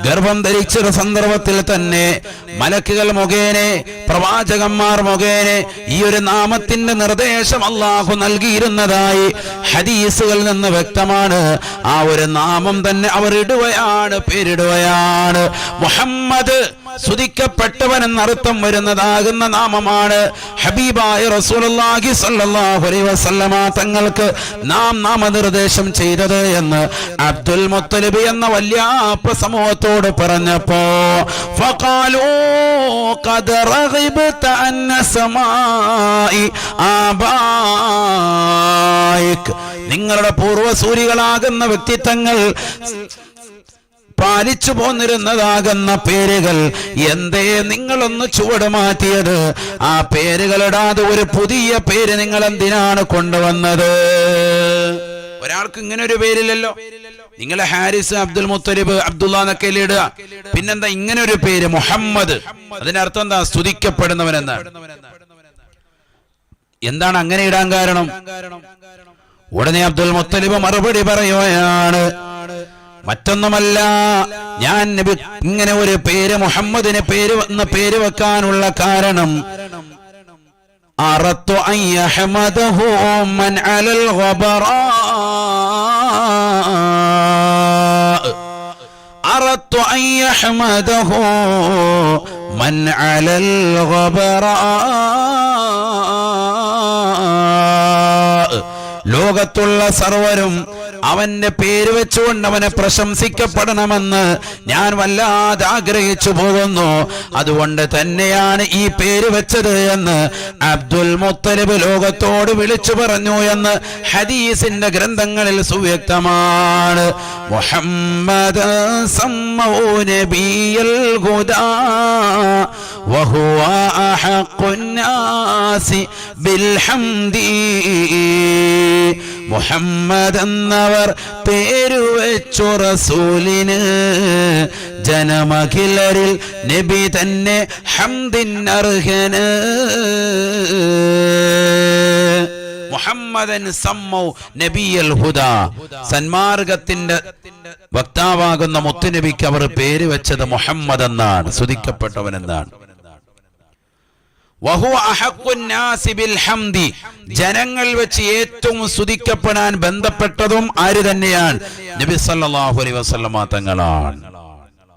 ഗർഭം ധരിച്ച സന്ദർഭത്തിൽ തന്നെ മലക്കുകൾ മുഖേന പ്രവാചകന്മാർ മുഖേന ഈ ഒരു നാമത്തിന്റെ നിർദ്ദേശം അല്ലാഹു നൽകിയിരുന്നതായി ഹദീസുകളിൽ നിന്ന് വ്യക്തമാണ്. ആ ഒരു നാമം തന്നെ അവർ ഇടുകയാണ്, പേരിടുകയാണ്. മുഹമ്മദ് സ്തുതിക്കപ്പെട്ടവൻ എന്നർത്ഥം വരുന്നതാകുന്ന നാമമാണ് ഹബീബായ റസൂലുള്ളാഹി സ്വല്ലല്ലാഹു അലൈഹി വസല്ലമ തങ്ങൾക്ക് നാം നാമനിർദ്ദേശം ചെയ്തത് എന്ന് അബ്ദുൽ മുത്തലിബ് എന്ന വല്യാപ്പ സമൂഹത്തോട് പറഞ്ഞപ്പോ ഫഖാലൂ ഖദ് റഗിബ്ത അൻ സമാഇ ആബായിക്, നിങ്ങളുടെ പൂർവ്വസൂരികളാകുന്ന വ്യക്തിത്വങ്ങൾ പാലിച്ചു പോന്നിരുന്നതാകുന്ന പേരുകൾ എന്തേ നിങ്ങളൊന്ന് ചുവട് മാറ്റിയത്? ആ പേരുകളിടാതെ ഒരു പുതിയ പേര് നിങ്ങൾ എന്തിനാണ് കൊണ്ടുവന്നത്? ഒരാൾക്ക് ഇങ്ങനെ ഒരു പേരില്ലല്ലോ. നിങ്ങൾ ഹാരിസ്, അബ്ദുൽ മുത്തലിബ്, അബ്ദുള്ള എന്നൊക്കെ ഇടുക. പിന്നെന്താ ഇങ്ങനെ ഒരു പേര് മുഹമ്മദ്? അതിനർത്ഥം എന്താ? സ്തുതിക്കപ്പെടുന്നവൻ എന്നാണ്. എന്താണ് അങ്ങനെ ഇടാൻ കാരണം? ഉടനെ അബ്ദുൽ മുത്തലിബ് മറുപടി പറയുകയാണ്, മറ്റൊന്നുമല്ല, ഞാൻ ഇങ്ങനെ ഒരു പേര് മുഹമ്മദിന് പേര് വെക്കാനുള്ള കാരണം അറത്തു അൻ യഹ്മദഹു മൻ അലൽ ഗബറാ, അറത്തു അൻ യഹ്മദഹു മൻ അലൽ ഗബറാ, ലോകത്തുള്ള സർവരും അവന്റെ പേര് വെച്ചുകൊണ്ട് അവനെ പ്രശംസിക്കപ്പെടണമെന്ന് ഞാൻ വല്ലാതെ ആഗ്രഹിച്ചു പോകുന്നു. അതുകൊണ്ട് തന്നെയാണ് ഈ പേര് വെച്ചത് എന്ന് അബ്ദുൽ മുത്തലിബ് ലോകത്തോട് വിളിച്ചു പറഞ്ഞു എന്ന് ഹദീസിന്റെ ഗ്രന്ഥങ്ങളിൽ സുവ്യക്തമാണ്. മുഹമ്മദ് സമ്മൗ നബിയൽ ഹുദാ വഹുവ അഹഖുൻ നാസി ബിൽ ഹംദി, മുഹമ്മദ് എന്നവർ പേരുവെച്ചു റസൂലിന്, ജനമഖിലരിൽ നബി തന്നെ ഹംദിനർഹന്. മുഹമ്മദൻ സമ്മൗ നബിയൽ ഹുദാ, സന്മാർഗത്തിന്റെ വക്താവാകുന്ന മുത്തുനബിക്ക് അവർ പേര് വെച്ചത് മുഹമ്മദ് എന്നാണ്, സ്തുതിക്കപ്പെട്ടവൻ എന്നാണ്. വഹുവ അഹഖുൻ നാസി ബിൽ ഹംദി, ജനങ്ങൾ വെച്ച് ഏറ്റവും സ്തുതിക്കപ്പെടാൻ ബന്ധപ്പെട്ടതും ആര് തന്നെയാണ്? നബി സല്ലല്ലാഹു അലൈഹി വസല്ലമ തങ്ങളാണ്.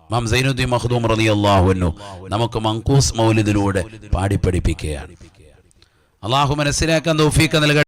ഇമാം സൈനുദ്ദീൻ മഖ്ദൂം റളിയല്ലാഹു അൻഹു നമുക്ക് മൻഖൂസ് മൗലിദിലൂടെ പാടി പഠിപ്പിക്കുകയാണ്. അല്ലാഹു മനസ്സിലാക്കാൻ തൗഫീഖ് നൽകട്ടെ.